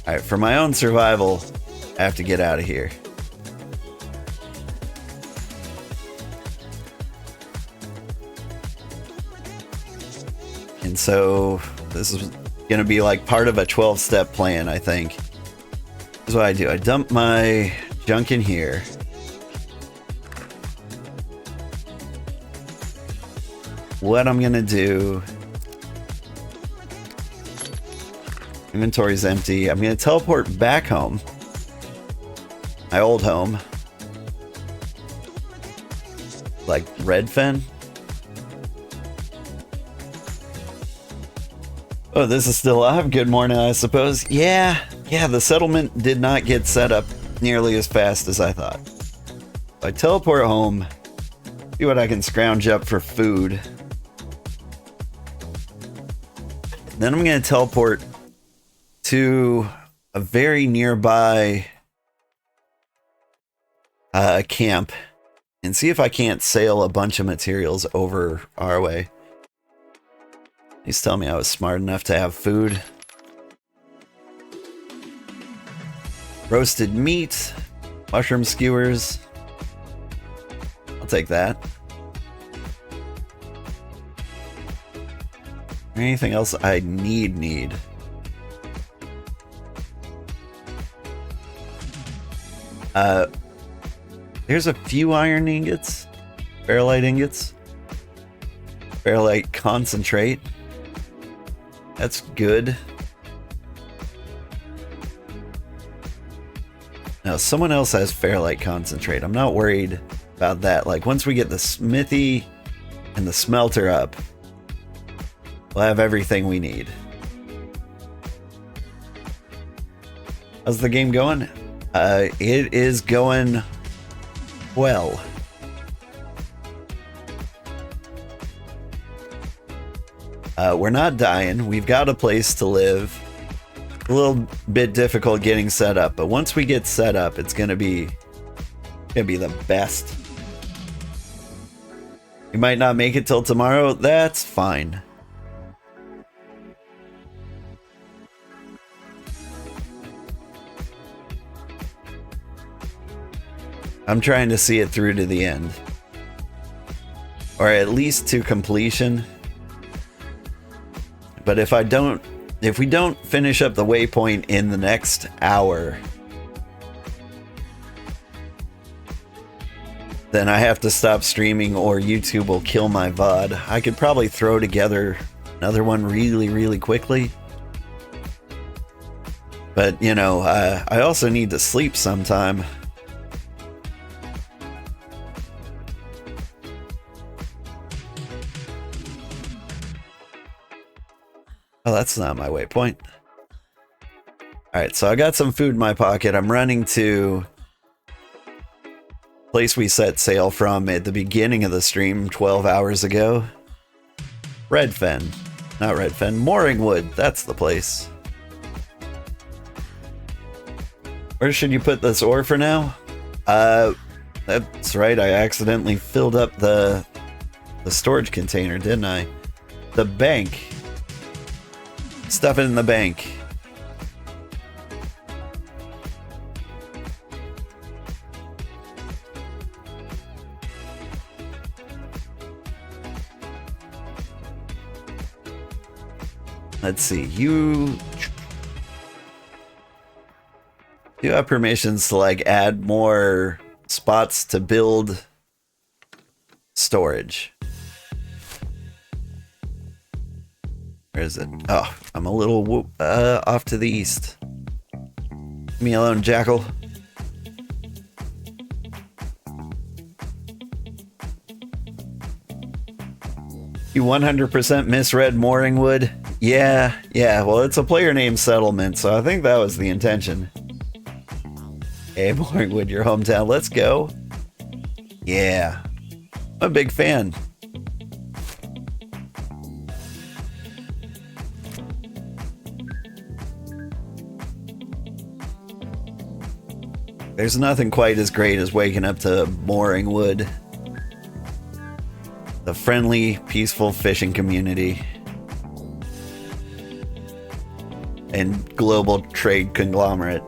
Alright, for my own survival, I have to get out of here. And so this is going to be like part of a 12-step plan, I think. This is what I do. I dump my junk in here. What I'm going to do... Inventory's empty. I'm going to teleport back home. My old home. Like Redfen. Oh, this is still up. Good morning, I suppose. Yeah, the settlement did not get set up nearly as fast as I thought. I teleport home. See what I can scrounge up for food. Then I'm going to teleport to a very nearby camp and see if I can't sail a bunch of materials over our way. Please tell me I was smart enough to have food. Roasted meat, mushroom skewers. I'll take that. Anything else I need? There's a few iron ingots, ferrite ingots, ferrite concentrate. That's good. Now, someone else has ferrite concentrate. I'm not worried about that. Like, once we get the smithy and the smelter up, we'll have everything we need. How's the game going? It is going well. We're not dying. We've got a place to live. A little bit difficult getting set up, but once we get set up, it's gonna be the best. We might not make it till tomorrow. That's fine. I'm trying to see it through to the end. Or at least to completion. But if we don't finish up the waypoint in the next hour, then I have to stop streaming or YouTube will kill my VOD. I could probably throw together another one really quickly. But, you know, I also need to sleep sometime. Oh, that's not my waypoint. Alright, so I got some food in my pocket. I'm running to place we set sail from at the beginning of the stream 12 hours ago. Redfen. Not Redfen. Mooringwood. That's the place. Where should you put this ore for now? That's right. I accidentally filled up the storage container, didn't I? The bank. Stuff it in the bank. Let's see. You have permissions to like add more spots to build storage. Where is it? Oh, I'm a little off to the east. Leave me alone, Jackal. You 100% misread Mooringwood? Yeah, well, it's a player name settlement, so I think that was the intention. Hey, Mooringwood, your hometown, let's go. Yeah, I'm a big fan. There's nothing quite as great as waking up to Mooringwood. The friendly, peaceful fishing community. and global trade conglomerate.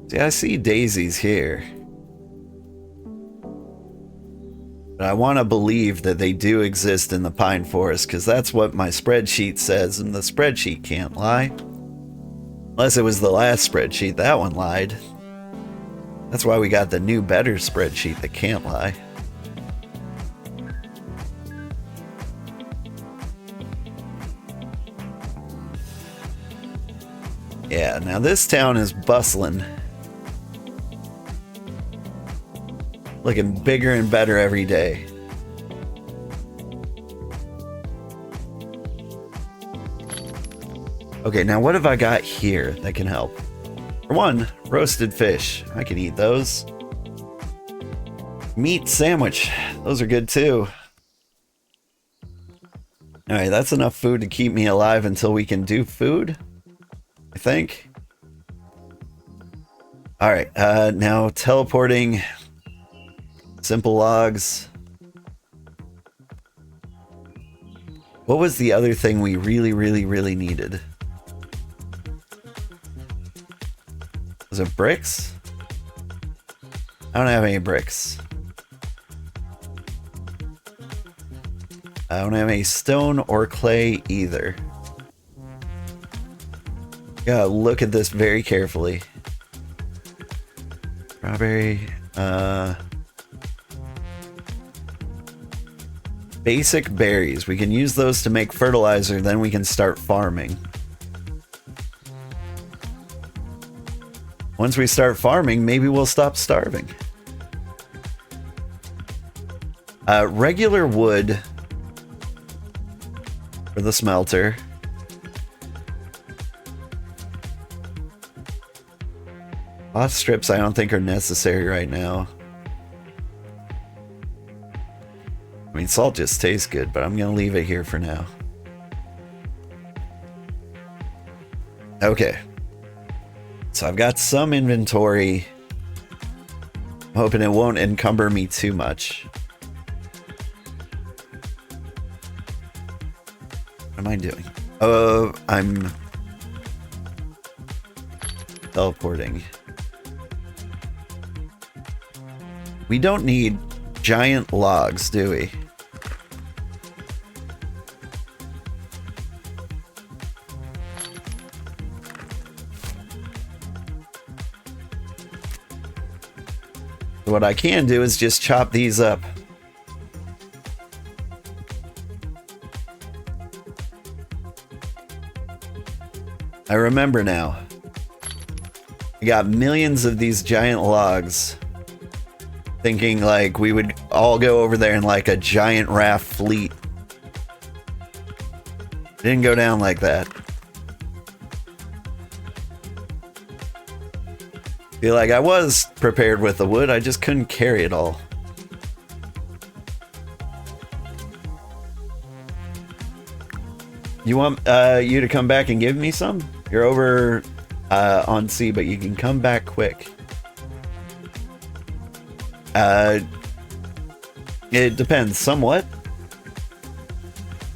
See, I see daisies here. But I want to believe that they do exist in the pine forest, because that's what my spreadsheet says, and the spreadsheet can't lie. Unless it was the last spreadsheet, that one lied. That's why we got the new, better spreadsheet that can't lie. Yeah, now this town is bustling. Looking bigger and better every day. Okay, now what have I got here that can help? For one, roasted fish. I can eat those. Meat sandwich. Those are good too. Alright, that's enough food to keep me alive until we can do food, I think. Alright, now teleporting. Simple logs. What was the other thing we really needed? Was it bricks? I don't have any bricks. I don't have any stone or clay either. Gotta look at this very carefully. Strawberry, basic berries. We can use those to make fertilizer, then we can start farming. Once we start farming, maybe we'll stop starving. Regular wood for the smelter. Cloth strips I don't think are necessary right now. I mean, salt just tastes good, but I'm gonna leave it here for now. Okay. So I've got some inventory. I'm hoping it won't encumber me too much. What am I doing? Oh, I'm teleporting. We don't need giant logs, do we? What I can do is just chop these up. I remember now. I got millions of these giant logs, thinking like we would all go over there in like a giant raft fleet. It didn't go down like that. Feel like I was prepared with the wood, I just couldn't carry it all. You want you to come back and give me some? You're over on sea, but you can come back quick. It depends somewhat.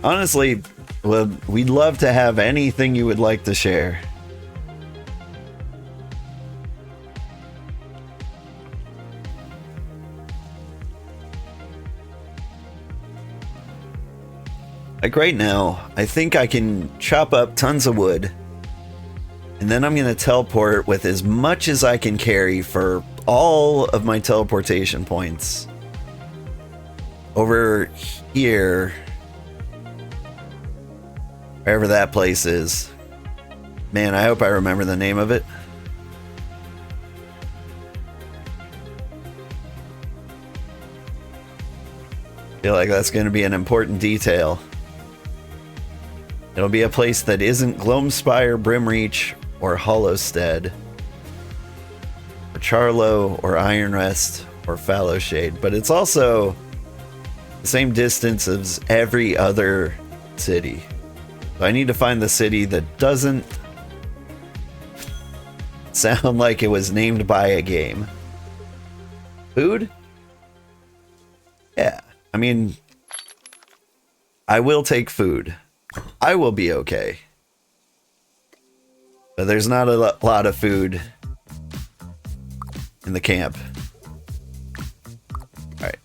Honestly, well, we'd love to have anything you would like to share. Like right now, I think I can chop up tons of wood, and then I'm gonna teleport with as much as I can carry for all of my teleportation points over here, wherever that place is. Man, I hope I remember the name of it. Feel like that's gonna be an important detail. It'll be a place that isn't Gloamspire, Brimreach, or Hollowstead, or Charlo, or Ironrest, or Fallowshade, but it's also the same distance as every other city. So I need to find the city that doesn't sound like it was named by a game. Food? Yeah. I mean, I will take food. I will be okay. But there's not a lot of food in the camp. Alright.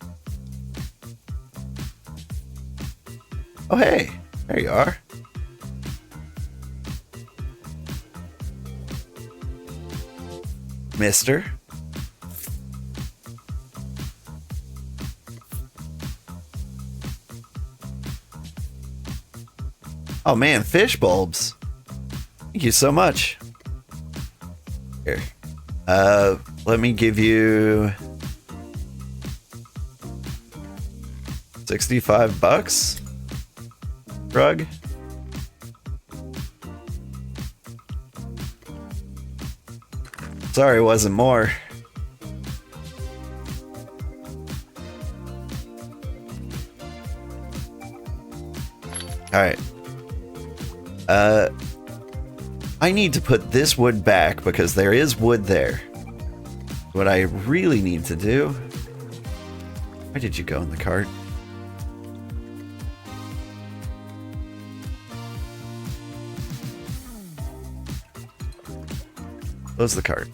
Oh, hey. There you are. Mister. Oh man, fish bulbs. Thank you so much. Here. Let me give you $65. Drug. Sorry, it wasn't more. Alright. I need to put this wood back because there is wood there. What I really need to do... Why did you go in the cart? Close the cart.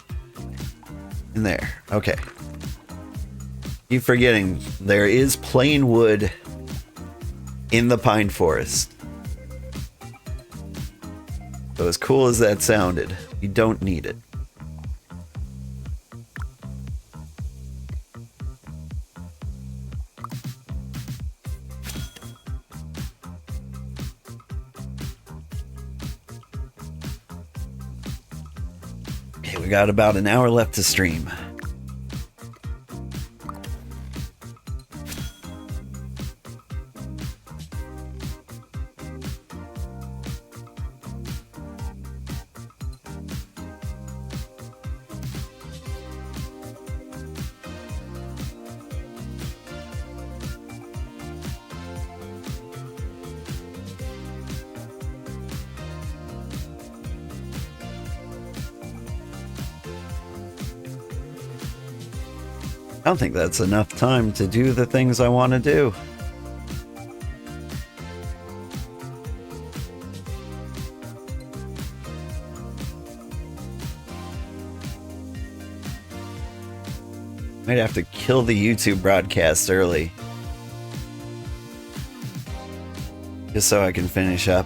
In there. Okay. Keep forgetting, there is plain wood in the pine forest. So as cool as that sounded, you don't need it. Okay, we got about an hour left to stream. I don't think that's enough time to do the things I want to do. Might have to kill the YouTube broadcast early. Just so I can finish up.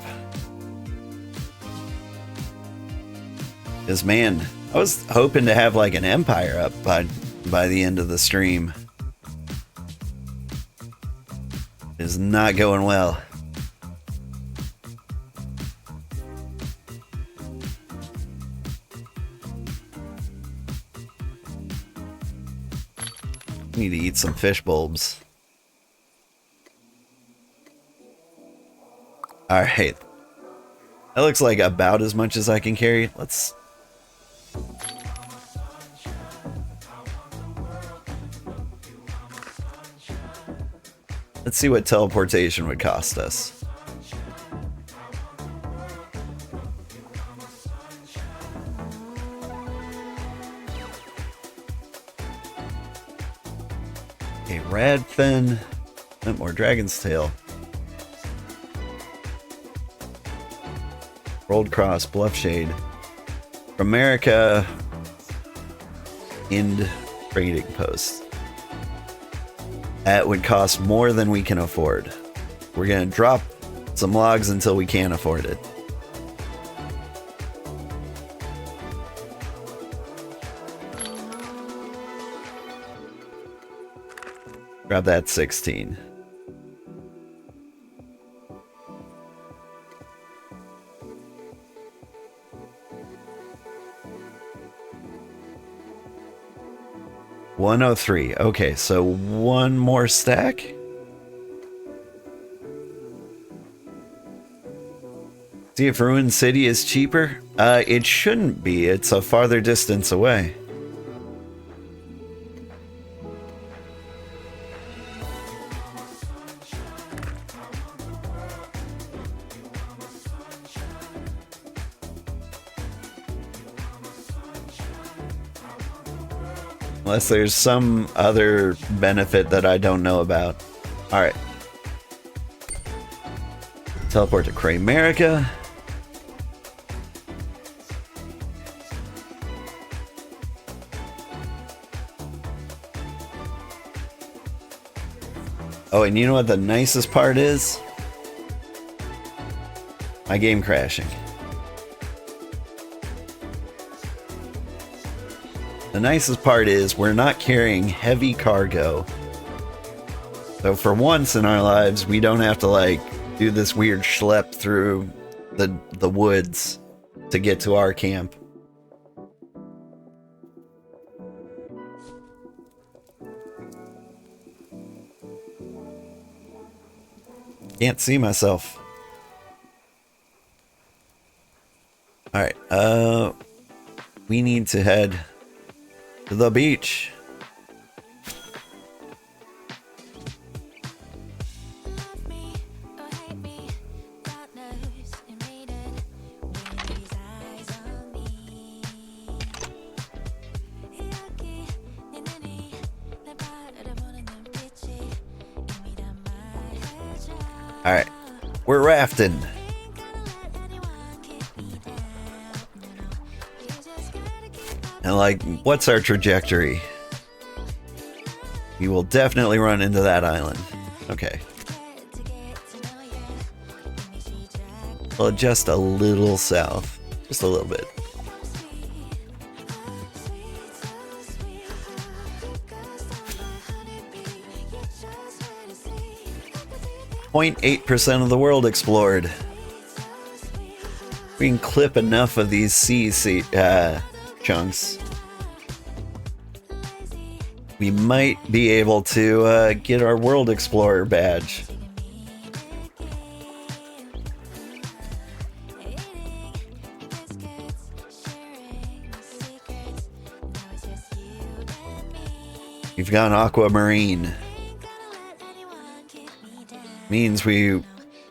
Because man, I was hoping to have like an empire up by the end of the stream. It is not going well. Need to eat some fish bulbs. Alright. That looks like about as much as I can carry. Let's see what teleportation would cost us. A rad fin, more dragon's tail. Rolled cross, bluff shade. America End trading post. That would cost more than we can afford. We're gonna drop some logs until we can't afford it. Grab that 16. $103. Okay, so one more stack. See if Ruined City is cheaper. It shouldn't be. It's a farther distance away. Unless there's some other benefit that I don't know about. Alright. Teleport to Cramerica. Oh, and you know what the nicest part is? My game crashing. The nicest part is we're not carrying heavy cargo. So for once in our lives, we don't have to like do this weird schlep through the woods to get to our camp. Can't see myself. Alright, we need to head to the beach. Alright, we're rafting. And like, what's our trajectory? You will definitely run into that island. Okay. Well, just a little south. Just a little bit. 0.8% of the world explored. We can clip enough of these sea chunks. We might be able to get our World Explorer badge. We've gone aquamarine. Means we're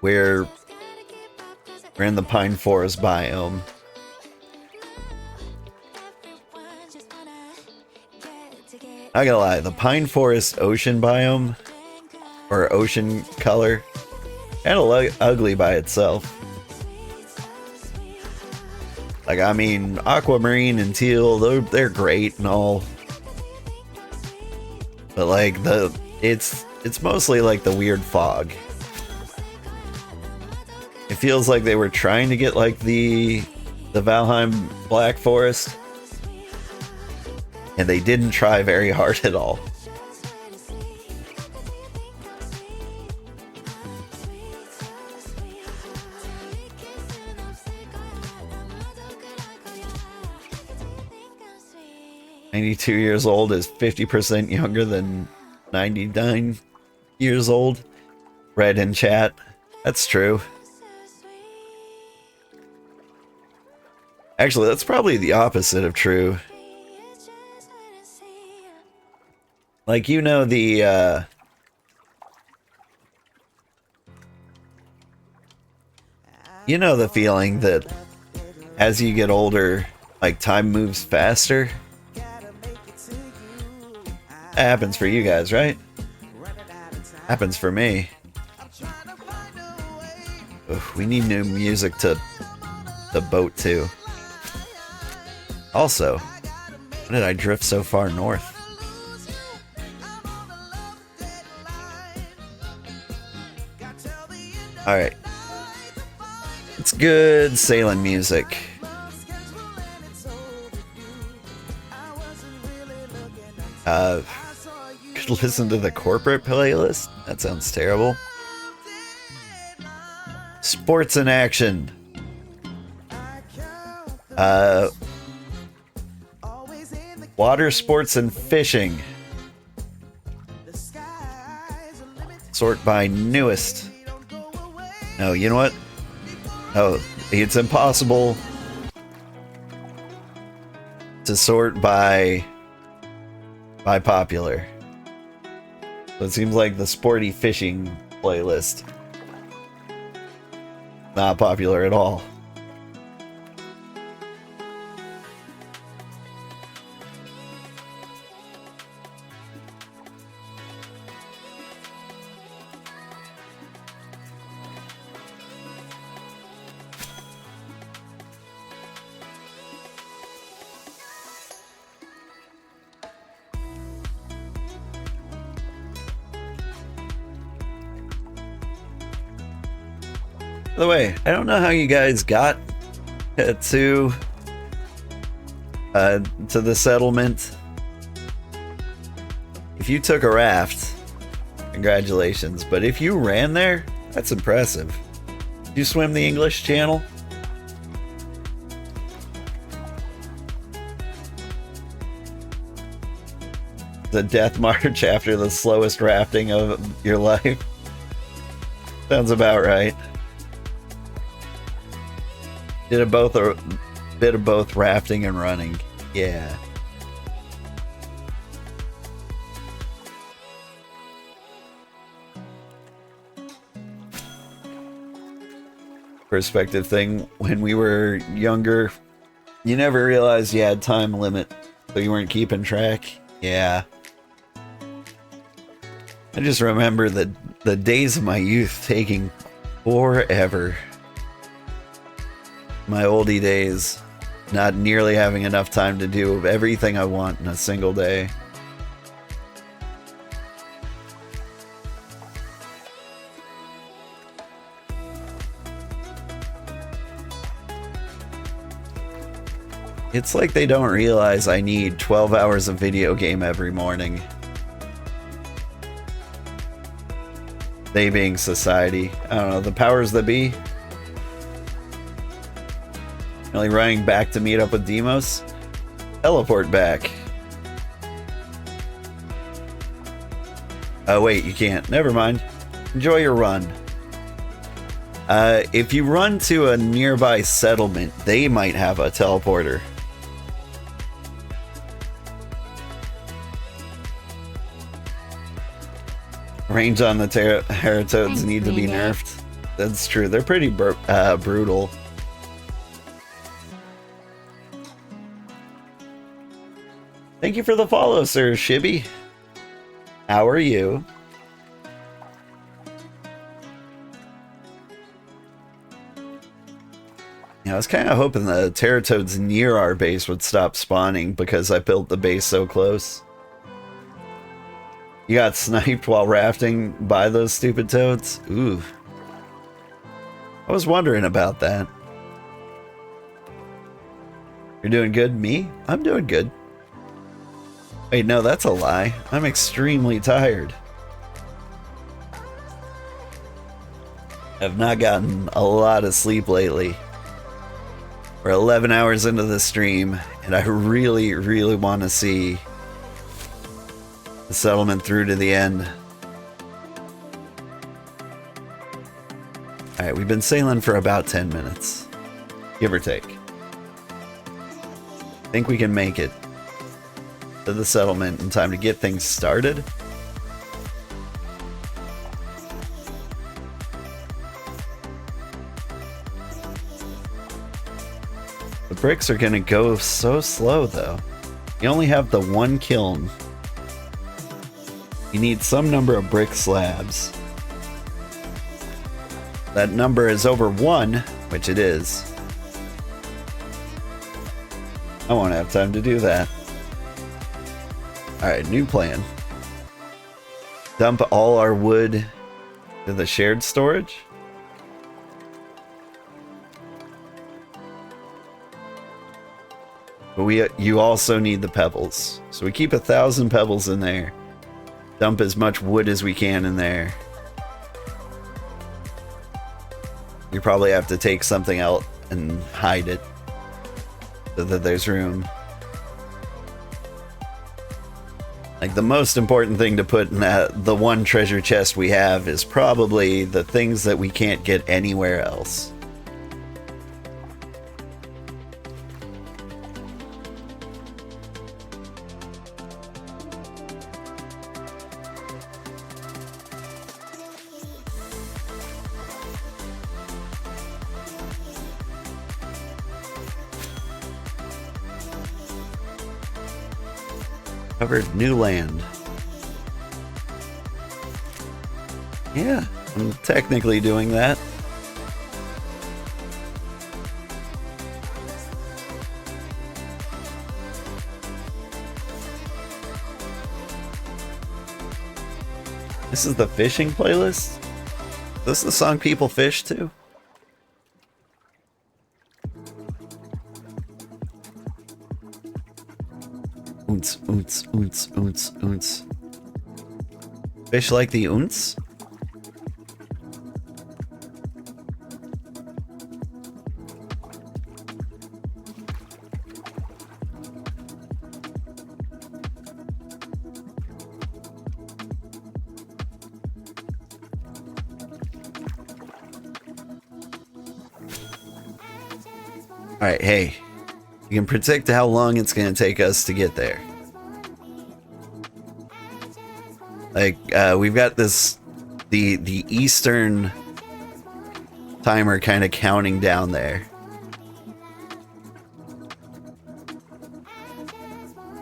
in the pine forest biome. Not gonna lie, the pine forest ocean biome, or ocean color, kinda ugly by itself. Like, I mean, aquamarine and teal, they're great and all. But like, it's mostly like the weird fog. It feels like they were trying to get like the Valheim Black Forest, and they didn't try very hard at all. "92 years old is 50% younger than 99 years old." Read in chat. That's true. Actually, that's probably the opposite of true. Like, you know the feeling that as you get older, like, time moves faster? That happens for you guys, right? Happens for me. Ugh, we need new music to boat to. Also, why did I drift so far north? Alright. It's good sailing music. Could listen to the corporate playlist? That sounds terrible. Sports in action. Water sports and fishing. Sort by newest. No, you know what? Oh, it's impossible to sort by popular. So it seems like the sporty fishing playlist, not popular at all. By the way, I don't know how you guys got to the settlement. If you took a raft, congratulations. But if you ran there, that's impressive. Did you swim the English Channel? The death march after the slowest rafting of your life. Sounds about right. Did a bit of both rafting and running. Yeah. Perspective thing, when we were younger, you never realized you had time limit, so you weren't keeping track. Yeah. I just remember the days of my youth taking forever. My oldie days, not nearly having enough time to do everything I want in a single day. It's like they don't realize I need 12 hours of video game every morning. They being society. I don't know, the powers that be. Really running back to meet up with Demos? Teleport back. Oh wait, you can't. Never mind. Enjoy your run. If you run to a nearby settlement, they might have a teleporter. Range on the Teratoads need to be nerfed. That's true. They're pretty brutal. Thank you for the follow, Sir Shibby. How are you? Yeah, I was kind of hoping the Teratoads near our base would stop spawning because I built the base so close. You got sniped while rafting by those stupid toads? Ooh. I was wondering about that. You're doing good? Me? I'm doing good. Wait, no, that's a lie. I'm extremely tired. I've not gotten a lot of sleep lately. We're 11 hours into the stream, and I really, really want to see the settlement through to the end. Alright, we've been sailing for about 10 minutes. Give or take. Think we can make it to the settlement in time to get things started. The bricks are gonna go so slow though. You only have the one kiln. You need some number of brick slabs. That number is over 1, which it is. I won't have time to do that. Alright, new plan. Dump all our wood to the shared storage. But you also need the pebbles. So we keep 1,000 pebbles in there. Dump as much wood as we can in there. We probably have to take something out and hide it so that there's room. Like, the most important thing to put in the one treasure chest we have is probably the things that we can't get anywhere else. Covered new land. Yeah, I'm technically doing that. This is the fishing playlist? Is this the song people fish to? Oonts, oonts, oonts, oonts, oonts. Fish like the oonts? Alright, hey. You can predict how long it's going to take us to get there. Like, we've got this... The eastern timer kind of counting down there.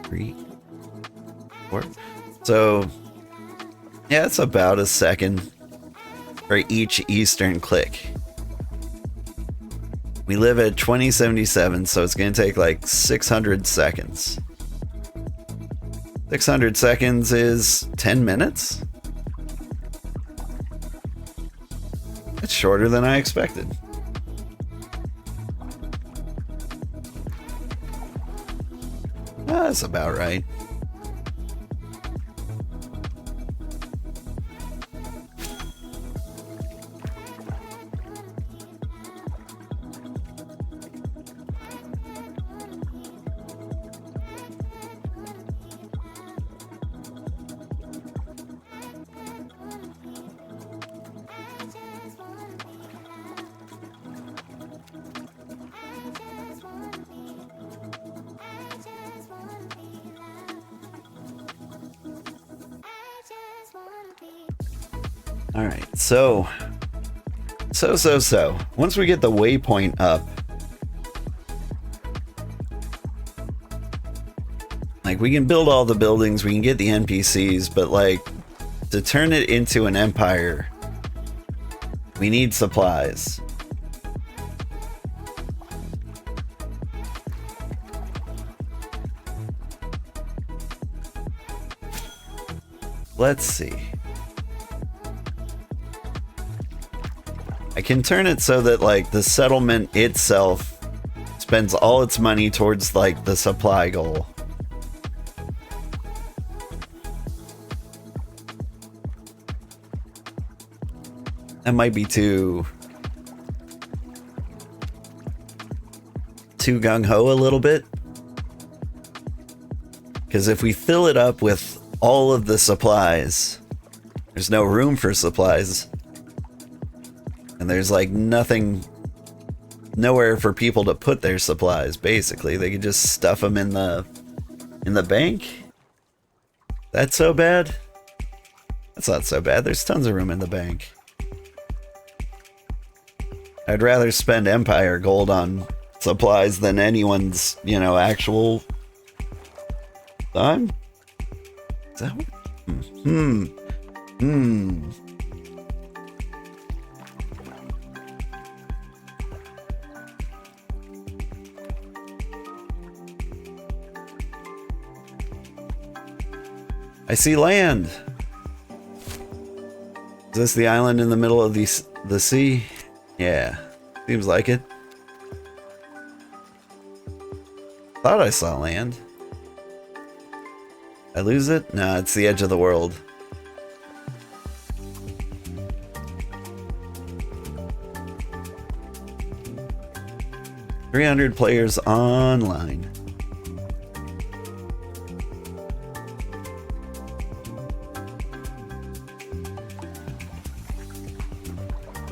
3, 4. So, yeah, it's about a second for each eastern click. We live at 2077, so it's going to take like 600 seconds. 600 seconds is 10 minutes? It's shorter than I expected. That's about right. Alright, so. Once we get the waypoint up, like, we can build all the buildings, we can get the NPCs, but, like, to turn it into an empire, we need supplies. Let's see. I can turn it so that, like, the settlement itself spends all its money towards, like, the supply goal. That might be too gung-ho a little bit. Because if we fill it up with all of the supplies, there's no room for supplies. And there's like nowhere for people to put their supplies, basically. They could just stuff them in the bank. That's so bad? That's not so bad. There's tons of room in the bank. I'd rather spend Empire Gold on supplies than anyone's, you know, actual time. Is that what? I see land. Is this the island in the middle of the sea? Yeah, seems like it. Thought I saw land. I lose it? No, it's the edge of the world. $300 players online.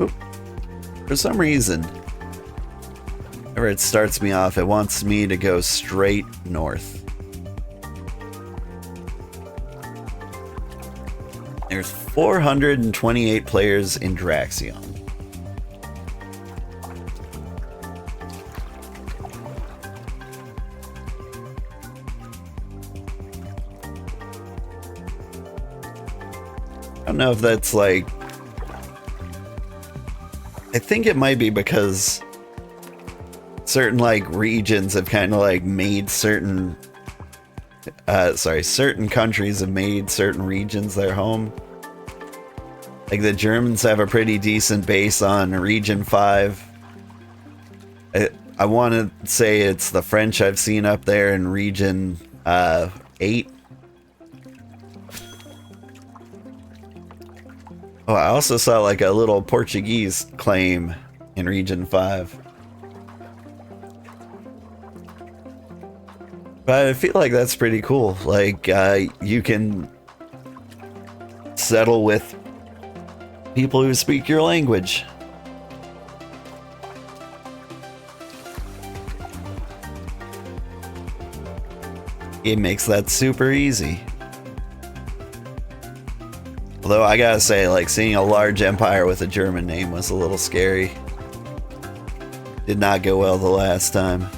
Oop. For some reason, whenever it starts me off, it wants me to go straight north. There's 428 players in Draxion. I don't know if that's like... I think it might be because certain like regions have kind of like made certain certain countries have made certain regions their home. Like the Germans have a pretty decent base on Region 5. I want to say it's the French I've seen up there in region 8. Oh, I also saw like a little Portuguese claim in region 5. But I feel like that's pretty cool. Like, you can settle with people who speak your language. It makes that super easy. Although I gotta say, like, seeing a large empire with a German name was a little scary. Did not go well the last time.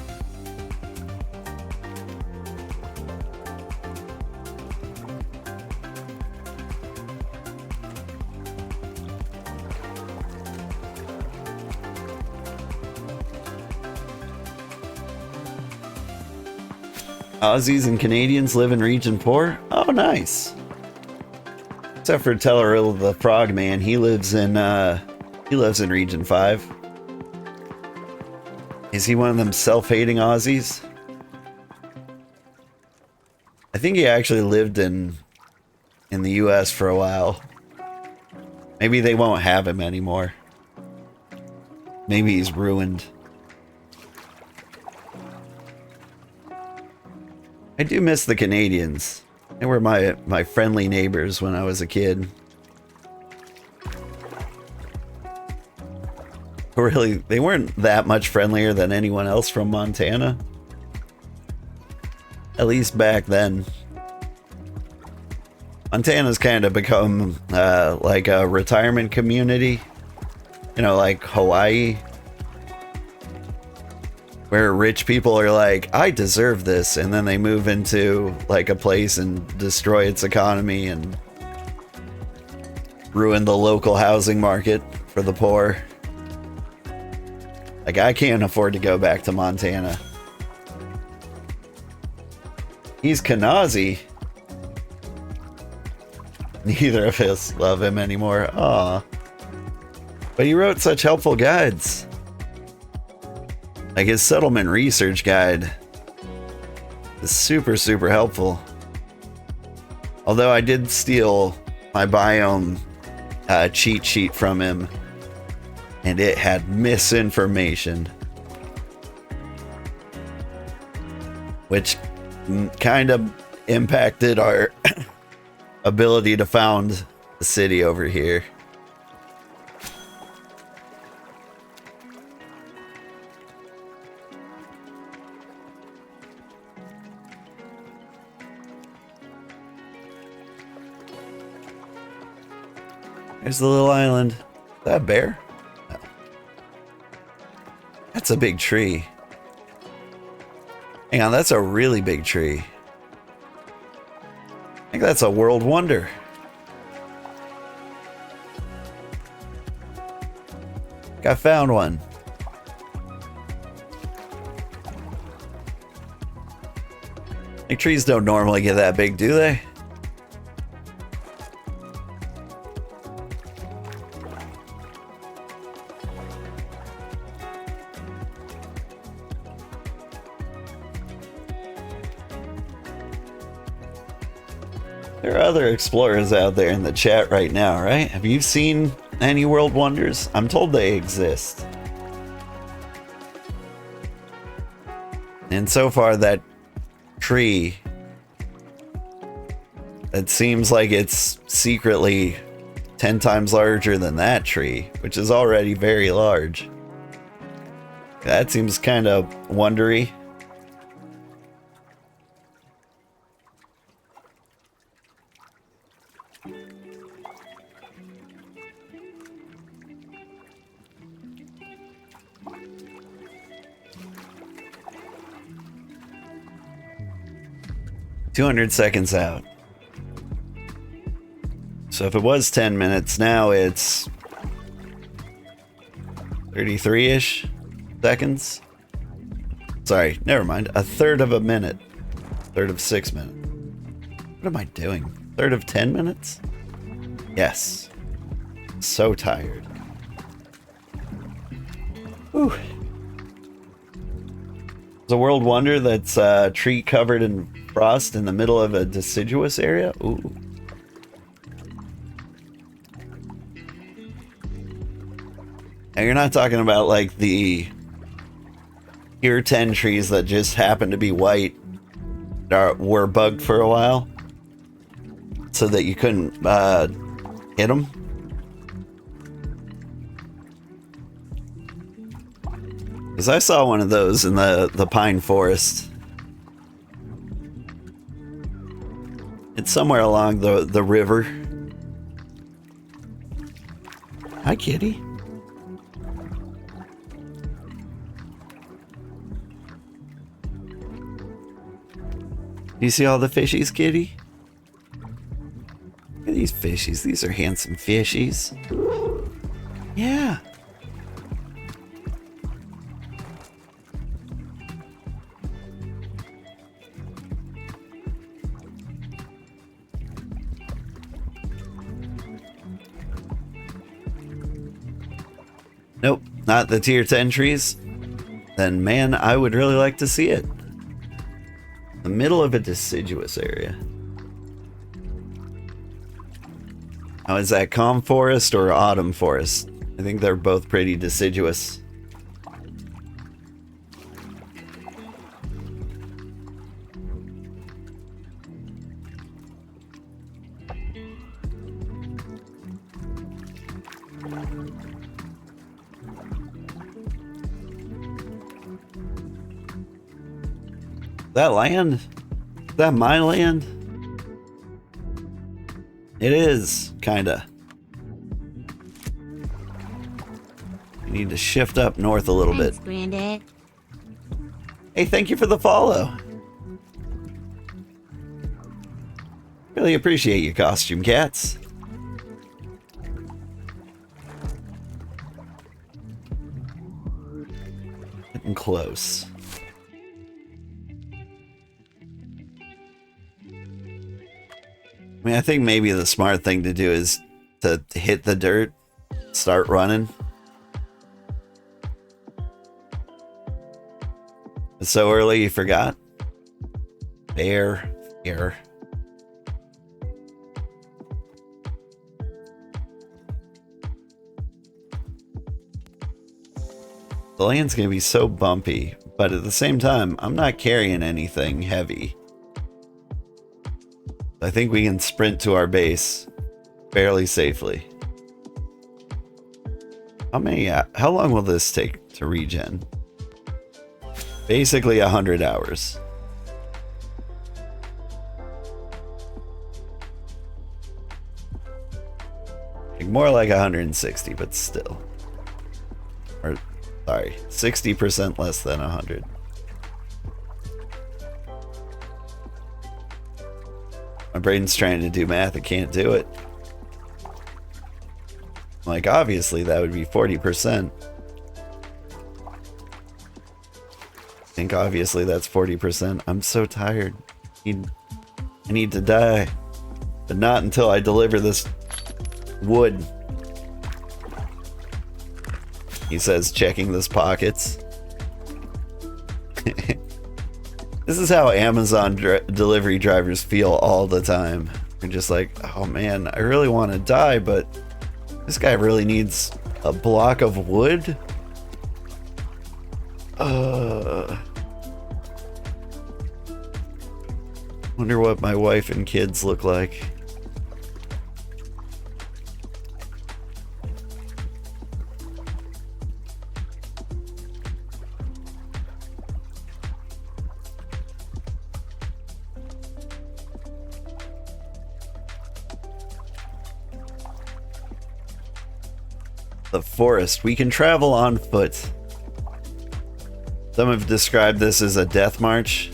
Aussies and Canadians live in Region 4? Oh, nice. Except for Telleril the Frogman, he lives in Region 5. Is he one of them self-hating Aussies? I think he actually lived in the US for a while. Maybe they won't have him anymore. Maybe he's ruined. I do miss the Canadians. They were my friendly neighbors when I was a kid. Really, they weren't that much friendlier than anyone else from Montana. At least back then. Montana's kind of become like a retirement community. You know, like Hawaii. Where rich people are like, I deserve this, and then they move into like a place and destroy its economy and ruin the local housing market for the poor. Like, I can't afford to go back to Montana. He's Kanazi. Neither of us love him anymore. Aw. But he wrote such helpful guides. Like, his settlement research guide is super, super helpful. Although I did steal my biome cheat sheet from him, and it had misinformation, which kind of impacted our ability to found a city over here. There's the little island. Is that a bear? No. That's a big tree. Hang on, that's a really big tree. I think that's a world wonder. I found one. Like, trees don't normally get that big, do they? There are other explorers out there in the chat right now, right? Have you seen any world wonders? I'm told they exist. And so far, that tree, it seems like it's secretly 10 times larger than that tree, which is already very large. That seems kind of wondery. $200 seconds out. So if it was 10 minutes, now it's 33-ish seconds. Sorry, never mind. A third of a minute. Third of 6 minutes. What am I doing? Third of 10 minutes? Yes. So tired. Whew. It's a world wonder that's a tree covered in frost in the middle of a deciduous area. Ooh. And you're not talking about like the tier 10 trees that just happen to be white that were bugged for a while so that you couldn't hit them. Because I saw one of those in the pine forest. It's somewhere along the river. Hi, kitty. Do you see all the fishies, kitty? Look at these fishies. These are handsome fishies. Yeah. Nope, not the tier 10 trees. Then, man, I would really like to see it. The middle of a deciduous area. Now, is that calm forest or autumn forest? I think they're both pretty deciduous. That land? Is that my land? It is, kinda. You need to shift up north a little bit. Granddad. Hey, thank you for the follow. Really appreciate you, costume cats. Getting close. I mean, I think maybe the smart thing to do is to hit the dirt, start running. It's so early you forgot. Bear, here. The land's gonna be so bumpy, but at the same time, I'm not carrying anything heavy. I think we can sprint to our base fairly safely. How long will this take to regen? Basically 100 hours. More like 160, but still. Or, sorry, 60% less than 100. My brain's trying to do math, it can't do it. Like, obviously that would be 40%. I think obviously that's 40%. I'm so tired. I need to die. But not until I deliver this wood. He says, checking his pockets. This is how Amazon delivery drivers feel all the time. They're just like, oh man, I really want to die, but this guy really needs a block of wood? Wonder what my wife and kids look like. The forest. We can travel on foot. Some have described this as a death march,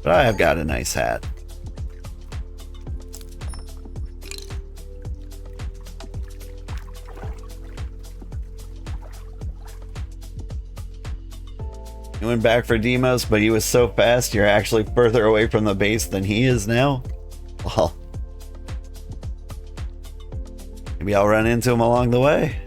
but I have got a nice hat. He went back for Demos, but he was so fast you're actually further away from the base than he is now? Well, maybe I'll run into him along the way.